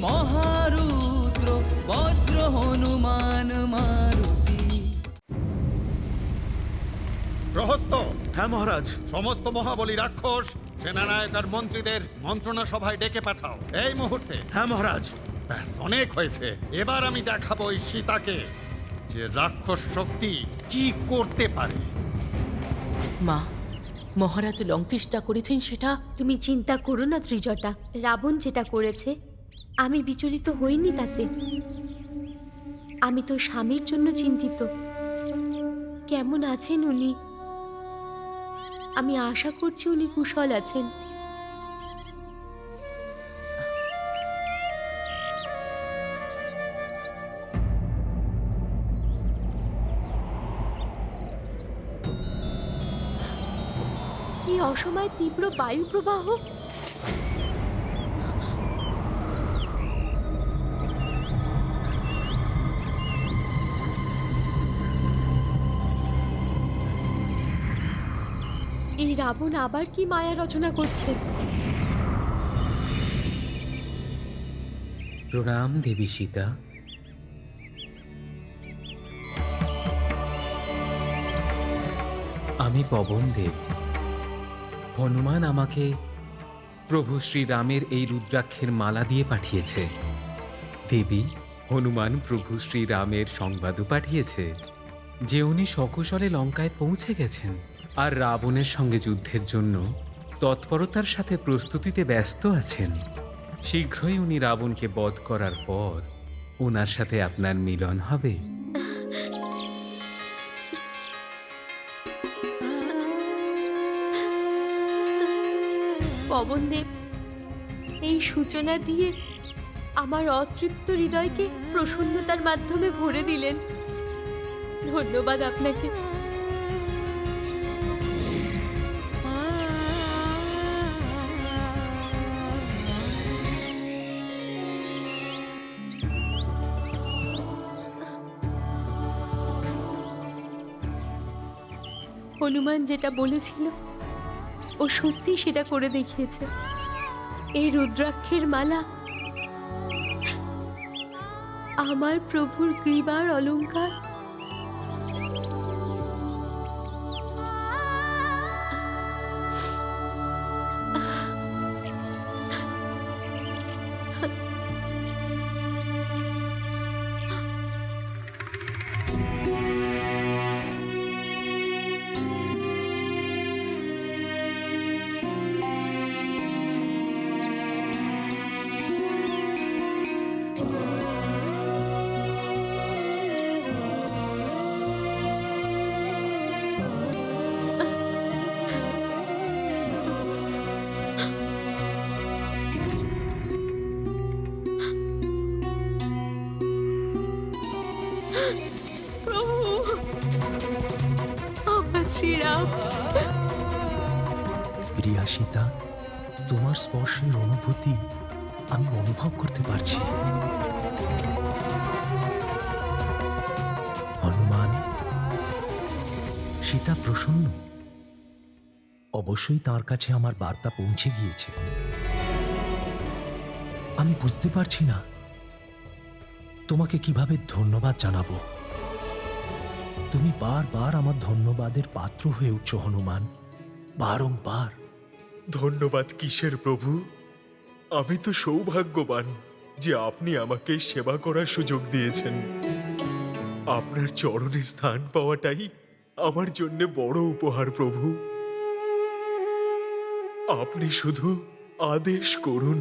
মহারুদ্র বজ্র হনুমান মারুতি। প্রহস্ত। হ্যাঁ মহারাজ। সমস্ত মহাবলী রাক্ষস সেনানায়ক আর মন্ত্রীদের মন্ত্রণা সভায় ডেকে পাঠাও এই মুহূর্তে। হ্যাঁ মহারাজ। ব্যাস, অনেক হয়েছে। এবার আমি দেখাবো এই সীতাকে যে রাক্ষস শক্তি কি করতে পারে। মা, মহারাজ লঙ্কেশ যা করেছেন সেটা। তুমি চিন্তা করো না ত্রিজটা, রাবণ যেটা করেছে আমি বিচলিত হইনি তাতে। আমি তো স্বামীর জন্য চিন্তিত। কেমন আছেন উনি? আমি আশা করছি উনি কুশল আছেন। এই অসময়ে তীব্র বায়ু প্রবাহ। এই রাবণ আবার কি মায়া রচনা করছে? প্রণাম দেবী সীতা। আমি পবনদেব। হনুমান আমাকে প্রভু শ্রীরামের এই রুদ্রাক্ষের মালা দিয়ে পাঠিয়েছে। দেবী, হনুমান প্রভু শ্রীরামের সংবাদও পাঠিয়েছে যে উনি সকুশলে লঙ্কায় পৌঁছে গেছেন আর রাবণের সঙ্গে যুদ্ধের জন্য তৎপরতার সাথে প্রস্তুতিতে ব্যস্ত আছেন। শীঘ্রই উনি রাবণকে বধ করার পর ওনার সাথে আপনার মিলন হবে। পবনদেব এই সূচনা দিয়ে আমার অতৃপ্ত হৃদয়কে প্রসন্নতার মাধ্যমে ভরে দিলেন। ধন্যবাদ আপনাকে। হনুমান যেটা বলেছিল ও সত্যি সেটা করে দেখিয়েছে। এই রুদ্রাক্ষের মালা আমার প্রভুর কৃপার অলংকার। শ্রীরাম। প্রিয়া সীতা, তোমার স্পর্শের অনুভূতি আমি অনুভব করতে পারছি। হনুমান, সীতা প্রসন্ন। অবশ্যই তার কাছে আমার বার্তা পৌঁছে গিয়েছে। আমি বুঝতে পারছি না তোমাকে কিভাবে ধন্যবাদ জানাবো। তুমি বারবার আমার ধন্যবাদের পাত্র হয়ে উঠছ হনুমান, বারংবার। ধন্যবাদ কিসের প্রভু? আমি তো সৌভাগ্যবান যে আপনি আমাকে সেবা করার সুযোগ দিয়েছেন। আপনার চরণে স্থান পাওয়াটাই আমার জন্য বড় উপহার প্রভু। আপনি শুধু আদেশ করুন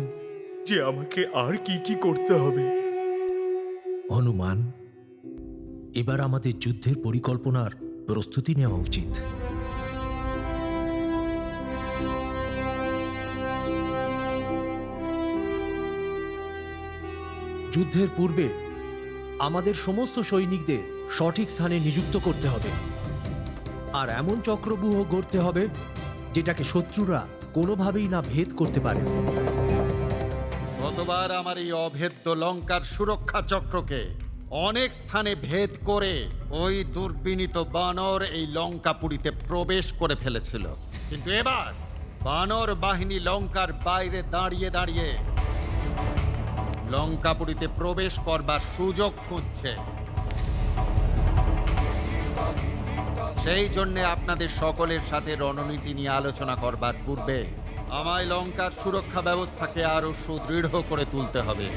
যে আমাকে আর কি কি করতে হবে। হনুমান, এবার আমাদের যুদ্ধের পরিকল্পনার প্রস্তুতি নেওয়া উচিত। যুদ্ধের পূর্বে আমাদের সমস্ত সৈনিকদের সঠিক স্থানে নিযুক্ত করতে হবে, আর এমন চক্রব্যূহ গড়তে হবে যেটাকে শত্রুরা কোনোভাবেই না ভেদ করতে পারে। গতবার আমার এই অভেদ্য লঙ্কার সুরক্ষা চক্রকে অনেক স্থানে ভেদ করে ওই দুর্বিনীত বানর এই লঙ্কাপুরীতে প্রবেশ করে ফেলেছিল, কিন্তু এবার বানর বাহিনী লঙ্কার বাইরে দাঁড়িয়ে দাঁড়িয়ে লঙ্কাপুরীতে প্রবেশ করবার সুযোগ খুঁজছে। সেই জন্যে আপনাদের সকলের সাথে রণনীতি নিয়ে আলোচনা করবার পূর্বে আমায় লঙ্কার সুরক্ষা ব্যবস্থাকে আরো সুদৃঢ় করে তুলতে হবে।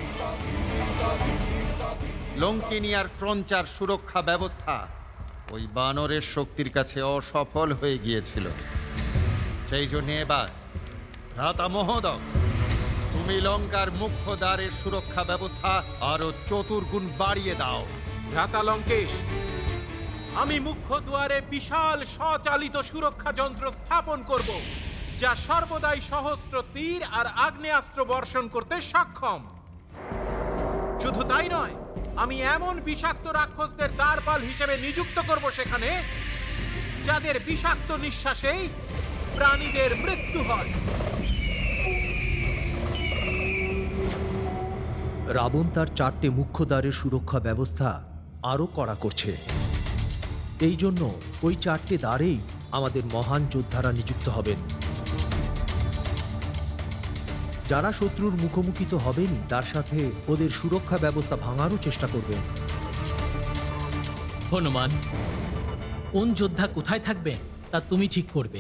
লঙ্কিনী আর ক্রঞ্চার সুরক্ষা ব্যবস্থা ওই বানরের শক্তির কাছে অসফল হয়ে গিয়েছিল। সেই জন্য এবার ভ্রাতা মহোদয়, তুমি লঙ্কার মুখ্য দ্বারের সুরক্ষা ব্যবস্থা আরো চতুর্গুণ বাড়িয়ে দাও। ভ্রাতা লঙ্কেশ, আমি মুখ্য দুয়ারে বিশাল স্বচালিত সুরক্ষা যন্ত্র স্থাপন করব, যা সর্বদাই সহস্র তীর আর আগ্নেয়াস্ত্র বর্ষণ করতে সক্ষম। শুধু তাই নয়, আমি এমন বিষাক্ত রাক্ষসদের দ্বারপাল হিসেবে নিযুক্ত করব সেখানে, যাদের বিষাক্ত নিঃশ্বাসেই প্রাণীদের মৃত্যু হয়। রাবণ তার 4টে মুখ্য দ্বারের সুরক্ষা ব্যবস্থা আরও কড়া করছে। এই জন্য ওই 4টে দ্বারেই আমাদের মহান যোদ্ধারা নিযুক্ত হবেন, যারা শত্রুর মুখোমুখি তো হবেনই, তার সাথে ওদের সুরক্ষা ব্যবস্থা ভাঙারও চেষ্টা করবেন। হনুমান, কোন যোদ্ধা কোথায় থাকবে তা তুমি ঠিক করবে।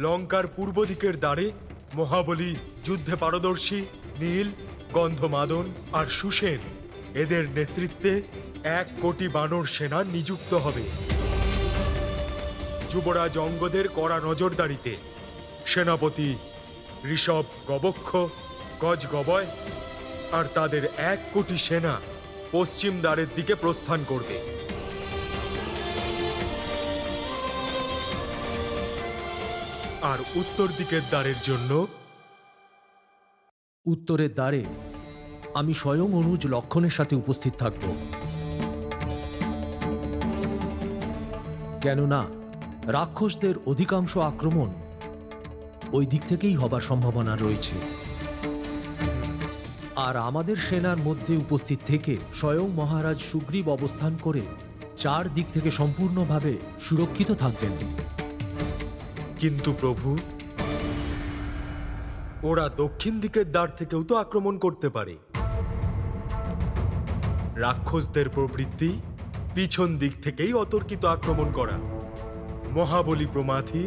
লঙ্কার পূর্ব দিকের দ্বারে মহাবলী, যুদ্ধে পারদর্শী নীল, গন্ধমাদন আর সুসেন, এদের নেতৃত্বে 1 কোটি বানর সেনা নিযুক্ত হবে। যুবরাজ অঙ্গদের কড়া নজরদারিতে সেনাপতি ঋষভ গবক্ষ, গজ গবয় আর তাদের 1 কোটি সেনা পশ্চিম দ্বারের দিকে প্রস্থান করবে। আর উত্তর দিকের দ্বারের জন্য উত্তরের দ্বারে আমি স্বয়ং অনুজ লক্ষণের সাথে উপস্থিত থাকব, কেননা রাক্ষসদের অধিকাংশ আক্রমণ ওই দিক থেকেই হবার সম্ভাবনা রয়েছে। আর আমাদের সেনার মধ্যে উপস্থিত থেকে স্বয়ং মহারাজ সুগ্রীব অবস্থান করে 4 দিক থেকে সম্পূর্ণভাবে সুরক্ষিত থাকবেন। কিন্তু প্রভু, ওরা দক্ষিণ দিকের দ্বার থেকেও তো আক্রমণ করতে পারে। রাক্ষসদের প্রবৃত্তি পিছন দিক থেকেই অতর্কিত আক্রমণ করা। মহাবলী প্রমাথি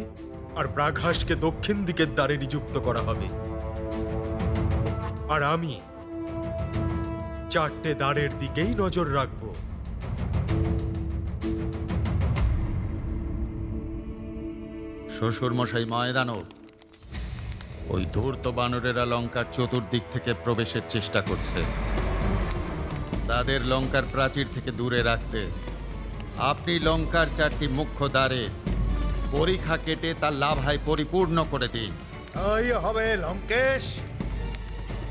আর ব্রাঘাসকে দক্ষিণ দিকের দ্বারে নিযুক্ত করা হবে, আর আমি 4টে দ্বারের দিকেই নজর রাখব। শ্বশুর মশাই ময়দানব, ওই ধূর্ত বানরেরা লঙ্কার চতুর্দিক থেকে প্রবেশের চেষ্টা করছে। তাদের লঙ্কার প্রাচীর থেকে দূরে রাখতে আপনি লঙ্কার 4টি মুখ্য দ্বারে পরীক্ষা কেটে তার লাভায় পরিপূর্ণ করে দিন। তাই হবে লঙ্কেশ।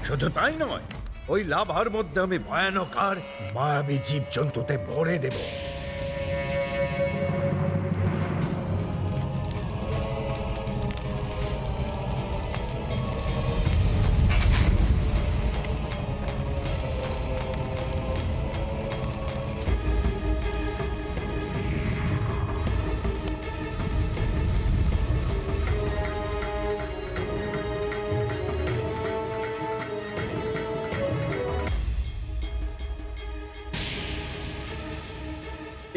শুধু তাই নয়, ওই লাভার মধ্যে আমি ভয়ানক আর মায়াবী জীবজন্তুতে ভরে দেব।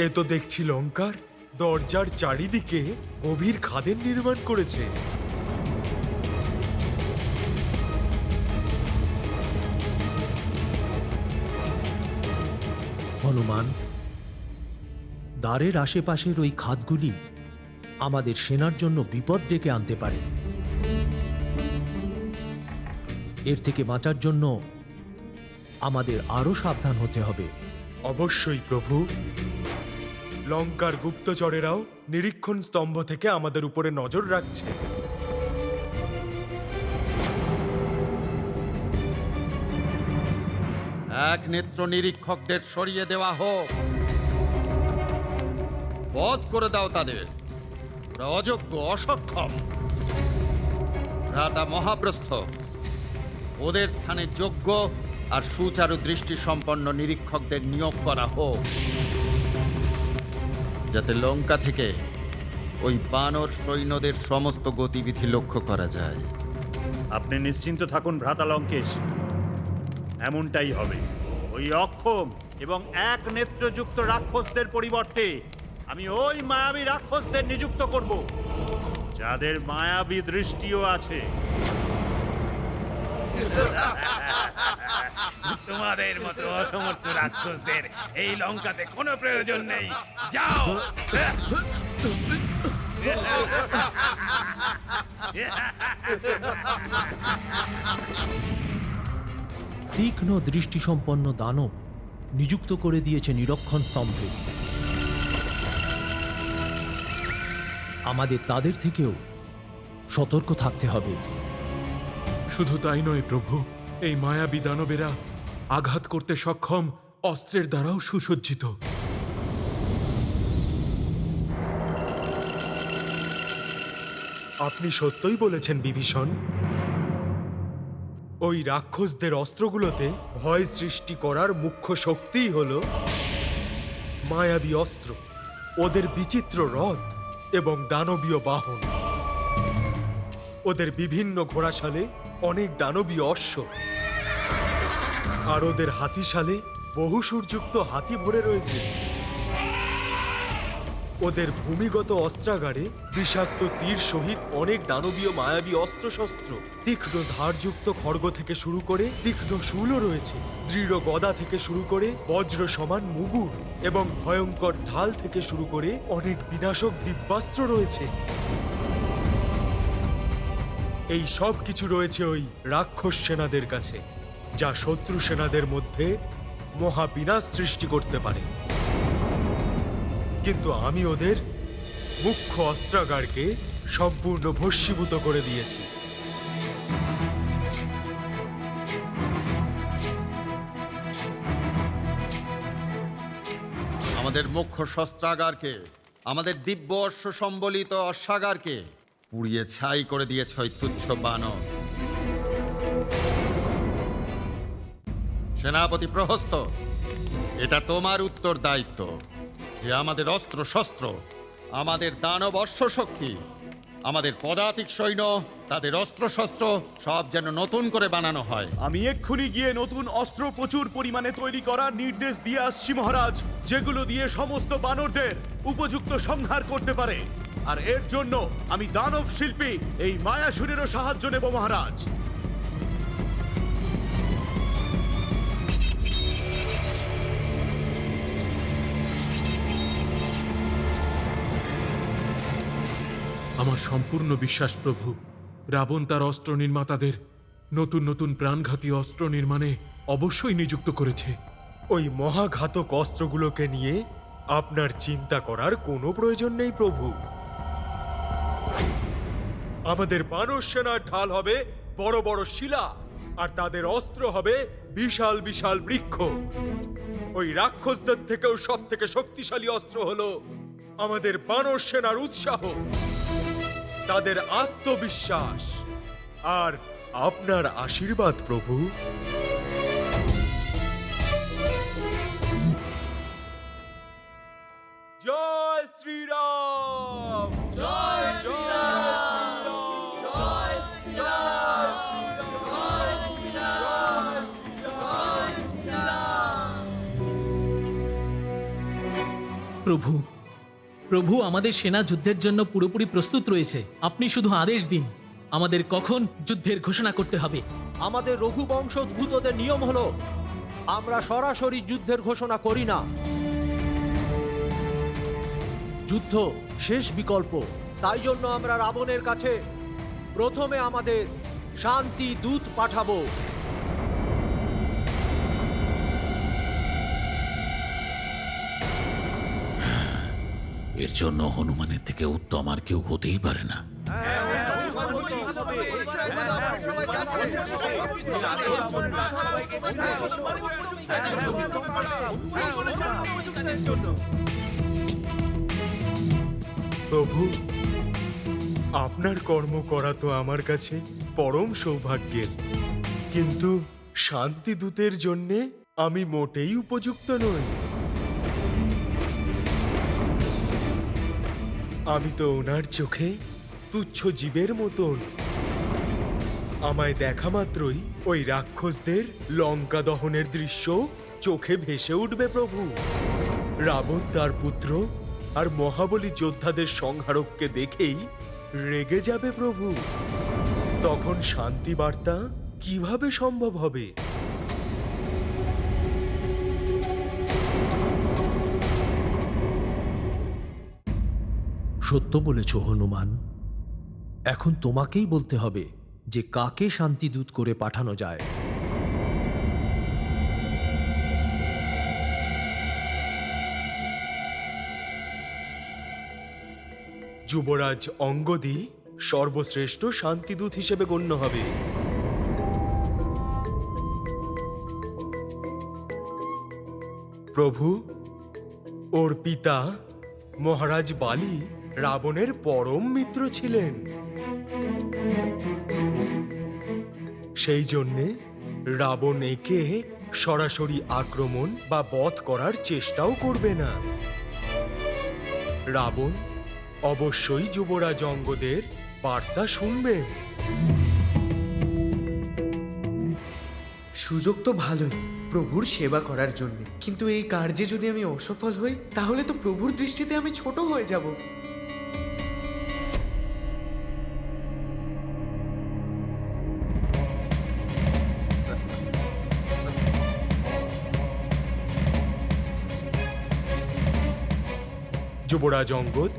এ তো দেখছি লঙ্কার দরজার চারিদিকে গভীর খাদের নির্মাণ করেছে। হনুমান, দ্বারের আশেপাশের ওই খাতগুলি আমাদের সেনার জন্য বিপদ ডেকে আনতে পারে। এর থেকে বাঁচার জন্য আমাদের আরো সাবধান হতে হবে। অবশ্যই প্রভু। লঙ্কার গুপ্তচরেরাও নিরীক্ষণ স্তম্ভ থেকে আমাদের উপরে নজর রাখছে। এক নেত্র নিরীক্ষকদের সরিয়ে দেওয়া হোক। বধ করে দাও তাদের। ওরা অযোগ্য, অসক্ষম। ভ্রাতা মহাপ্রস্থ, ওদের স্থানে যোগ্য আর সুচারু দৃষ্টি সম্পন্ন নিরীক্ষকদের নিয়োগ করা হোক, যাতে লঙ্কা থেকে ওই বানর সৈন্যদের সমস্ত গতিবিধি লক্ষ্য করা যায়। আপনি নিশ্চিন্ত থাকুন ভ্রাতা লঙ্কেশ, এমনটাই হবে। ওই অক্ষম এবং এক নেত্রযুক্ত রাক্ষসদের পরিবর্তে আমি ওই মায়াবী রাক্ষসদের নিযুক্ত করব, যাদের মায়াবী দৃষ্টিও আছে। তোমাদের মতো অসমর্থ রাক্ষসদের এই লঙ্কাতে কোনো প্রয়োজন নেই, যাও। তীক্ষ্ণ দৃষ্টিসম্পন্ন দানব নিযুক্ত করে দিয়েছে নিরক্ষণ স্তম্ভে। আমাদের তাদের থেকেও সতর্ক থাকতে হবে। শুধু তাই নয় প্রভু, এই মায়াবী দানবেরা আঘাত করতে সক্ষম অস্ত্রের দ্বারাও সুসজ্জিত। আপনি সত্যই বলেছেন বিভীষণ। ওই রাক্ষসদের অস্ত্রগুলোতে ভয় সৃষ্টি করার মুখ্য শক্তিই হল মায়াবী অস্ত্র, ওদের বিচিত্র রথ এবং দানবীয় বাহন। ওদের বিভিন্ন ঘোড়াশালে অনেক দানবীয় অশ্ব, আর ওদের হাতিশালে বহু সুরযুক্ত হাতি ভরে রয়েছে। ওদের ভূমিগত অস্ত্রাগারে বিষাক্ত তীর সহিত অনেক দানবীয় মায়াবী অস্ত্রশস্ত্র, তীক্ষ্ণ ধারযুক্ত খড়গ থেকে শুরু করে তীক্ষ্ণ শূলও রয়েছে, দৃঢ় গদা থেকে শুরু করে বজ্র সমান মুগুর এবং ভয়ঙ্কর ঢাল থেকে শুরু করে অনেক বিনাশক দিব্যাস্ত্র রয়েছে। এই সব কিছু রয়েছে ওই রাক্ষস সেনাদের কাছে, যা শত্রু সেনাদের মধ্যে মহাবিনাশ সৃষ্টি করতে পারে। কিন্তু আমি ওদের মুখ্য অস্ত্রাগারকে সম্পূর্ণ ভস্মীভূত করে দিয়েছি। আমাদের মুখ্য শস্ত্রাগারকে, আমাদের দিব্য অশ্ব সম্বলিত অশ্বাগারকে পুড়িয়ে ছাই করে দিয়েছ ওই তুচ্ছ বানর। সেনাপতি প্রহস্ত, এটা তোমার উত্তর দায়িত্ব যে আমাদের অস্ত্র শস্ত্র, আমাদের দানব অশ্ব শক্তি, আমাদের পদাতিক সৈন্য, তাদের অস্ত্র শস্ত্র সব যেন নতুন করে বানানো হয়। আমি এক্ষুনি গিয়ে নতুন অস্ত্র প্রচুর পরিমাণে তৈরি করার নির্দেশ দিয়ে আসছি মহারাজ, যেগুলো দিয়ে সমস্ত বানরদের উপযুক্ত সংহার করতে পারে। আর এর জন্য আমি দানব শিল্পী এই মায়াসুরেরও সাহায্য নেব মহারাজ। আমার সম্পূর্ণ বিশ্বাস প্রভু, রাবণ তার অস্ত্র নির্মাতাদের নতুন নতুন প্রাণঘাতী অস্ত্র নির্মাণে অবশ্যই নিযুক্ত করেছে। ওই মহাঘাতক অস্ত্রগুলোকে নিয়ে আপনার চিন্তা করার কোনো প্রয়োজন নেই প্রভু। আমাদের বানর সেনার ঢাল হবে বড় বড় শিলা, আর তাদের অস্ত্র হবে বিশাল বিশাল বৃক্ষ। ওই রাক্ষসদের থেকেও সব থেকে শক্তিশালী অস্ত্র হলো আমাদের বানর সেনার উৎসাহ, তাদের আত্মবিশ্বাস আর আপনার আশীর্বাদ প্রভু। জয় শ্রীরাম, জয় শ্রীরাম, জয় শ্রীরাম, জয় শ্রীরাম, জয় শ্রীরাম। প্রভু, প্রভু, আমাদের সেনা যুদ্ধের জন্য পুরোপুরি প্রস্তুত রয়েছে। আপনি শুধু আদেশ দিন আমাদের কখন যুদ্ধের ঘোষণা করতে হবে। আমাদের রঘুবংশোদ্ভূতদের নিয়ম হলো আমরা সরাসরি যুদ্ধের ঘোষণা করি না। যুদ্ধ শেষ বিকল্প। তাই জন্য আমরা রাবণের কাছে প্রথমে আমাদের শান্তি দূত পাঠাবো। এর জন্য হনুমানের থেকে উত্তম আর কেউ হতেই পারে না। প্রভু, আপনার কর্ম করা তো আমার কাছে পরম সৌভাগ্যের, কিন্তু শান্তিদূতের জন্যে আমি মোটেই উপযুক্ত নই। আমি তো ওনার চোখে তুচ্ছ জীবের মতন। আমায় দেখা মাত্রই ওই রাক্ষসদের লঙ্কা দহনের দৃশ্য চোখে ভেসে উঠবে প্রভু। রাবণ তার পুত্র আর মহাবলী যোদ্ধাদের সংহারককে দেখেই রেগে যাবে প্রভু। তখন শান্তি বার্তা কিভাবে সম্ভব হবে? সত্য বলেছ হনুমান। এখন তোমাকেই বলতে হবে যে কাকে শান্তিদূত করে পাঠানো যায়। যুবরাজ অঙ্গদই সর্বশ্রেষ্ঠ শান্তিদূত হিসেবে গণ্য হবে। প্রভু, ওর পিতা মহারাজ বালি রাবণের পরম মিত্র ছিলেন। সেই জন্যে রাবণ একে সরাসরি আক্রমণ বা বধ করার চেষ্টাও করবে না। রাবণ অবশ্যই যুবরাজ অঙ্গদের বার্তা শুনবেন। সুযোগ তো ভালোই প্রভুর সেবা করার জন্য, কিন্তু এই কার্যে যদি আমি অসফল হই তাহলে তো প্রভুর দৃষ্টিতে আমি ছোট হয়ে যাব। যুবরাজ অঙ্গদ,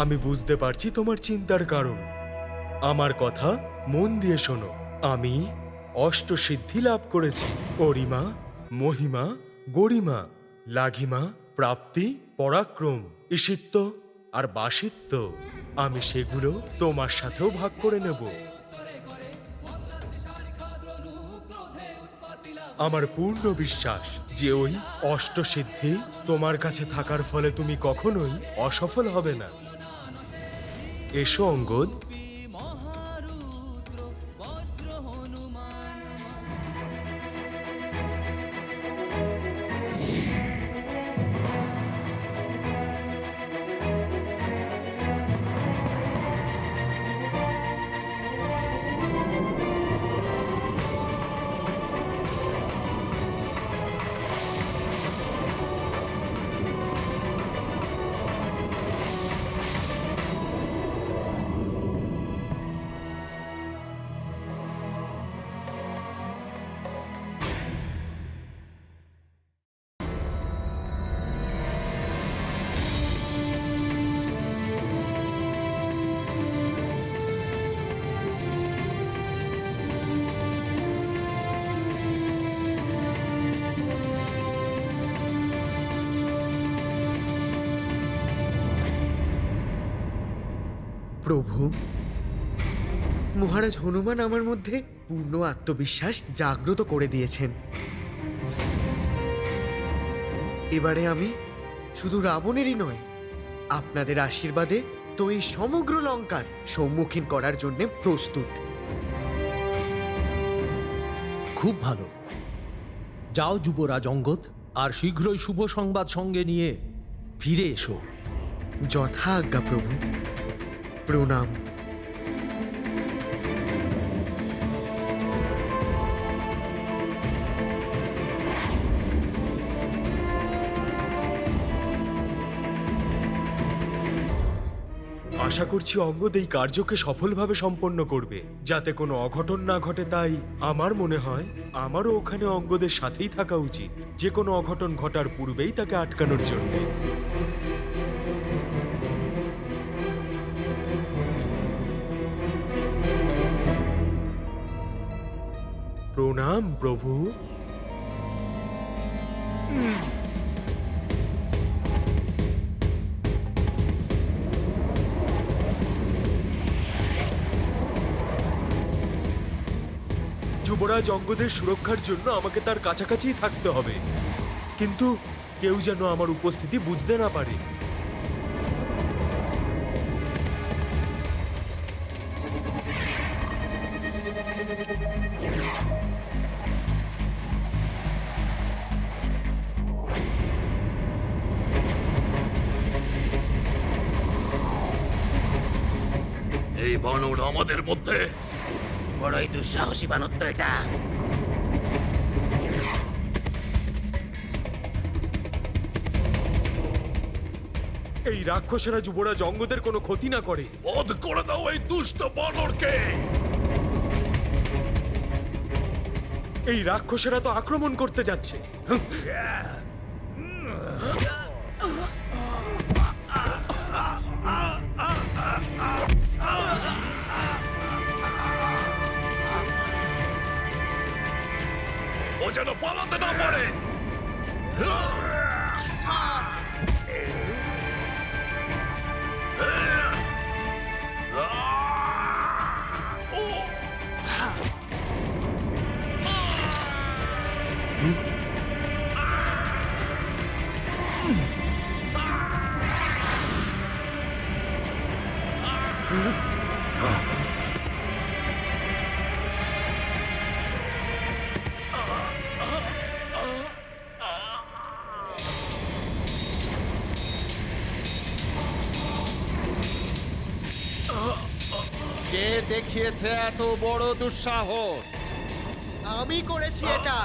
আমি বুঝতে পারছি তোমার চিন্তার কারণ। আমার কথা মন দিয়ে শোনো। আমি অষ্টসিদ্ধি লাভ করেছি: অরিমা, মহিমা, গরিমা, লাঘিমা, প্রাপ্তি, পরাক্রম, ঈশিত্ব আর বাসিত্ব। আমি সেগুলো তোমার সাথেও ভাগ করে নেব। আমার পূর্ণ বিশ্বাস যে ওই অষ্টসিদ্ধি তোমার কাছে থাকার ফলে তুমি কখনোই অসফল হবে না। এসো অঙ্গদ। মহারুদ্র বজ্র হনুমান প্রভু, মহারাজ হনুমান আমার মধ্যে পূর্ণ আত্মবিশ্বাস জাগ্রত করে দিয়েছেন। এবারে আমি শুধু রাবণেরই নয়, আপনাদের আশীর্বাদে তো এই সমগ্র লঙ্কার সম্মুখীন করার জন্য প্রস্তুত। খুব ভালো। যাও যুবরাজ অঙ্গদ, আর শীঘ্রই শুভ সংবাদ সঙ্গে নিয়ে ফিরে এসো। যথা আজ্ঞা প্রভু। প্রণাম। আশা করছি অঙ্গদ এই কার্যকে সফলভাবে সম্পন্ন করবে, যাতে কোনো অঘটন না ঘটে। তাই আমার মনে হয় আমারও ওখানে অঙ্গদের সাথেই থাকা উচিত, যে কোনো অঘটন ঘটার পূর্বেই তাকে আটকানোর জন্য। প্রণাম প্রভু। যুবরাজ অঙ্গদের সুরক্ষার জন্য আমাকে তার কাছাকাছিই থাকতে হবে, কিন্তু কেউ যেন আমার উপস্থিতি বুঝতে না পারে। এই বানর আমাদের মধ্যে বড়ই দুঃসাহসী বানর তো এটা। এই রাক্ষসেরা যুবরাজ অঙ্গদের কোনো ক্ষতি না করে। বধ করে দাও এই দুষ্ট বানরকে। এই রাক্ষসেরা তো আক্রমণ করতে যাচ্ছে। ও যেন পালাতে না পারে। কে দেখিয়েছে এত বড় দুঃসাহস? আমি করেছি এটা।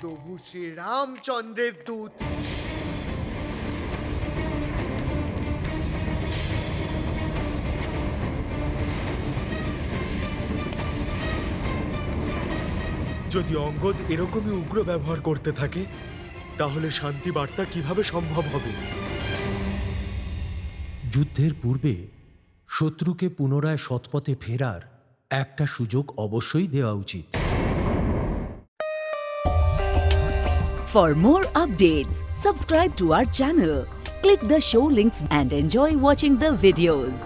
প্রভু শ্রী রামচন্দ্রের দূত। যদি অঙ্গদ এরকমই উগ্র ব্যবহার করতে থাকে তাহলে শান্তি বার্তা কিভাবে সম্ভব হবে? যুদ্ধের পূর্বে শত্রুকে পুনরায় সৎপথে ফেরার একটা সুযোগ অবশ্যই দেওয়া উচিত। For more updates, subscribe to our channel, click the show links and enjoy watching the videos.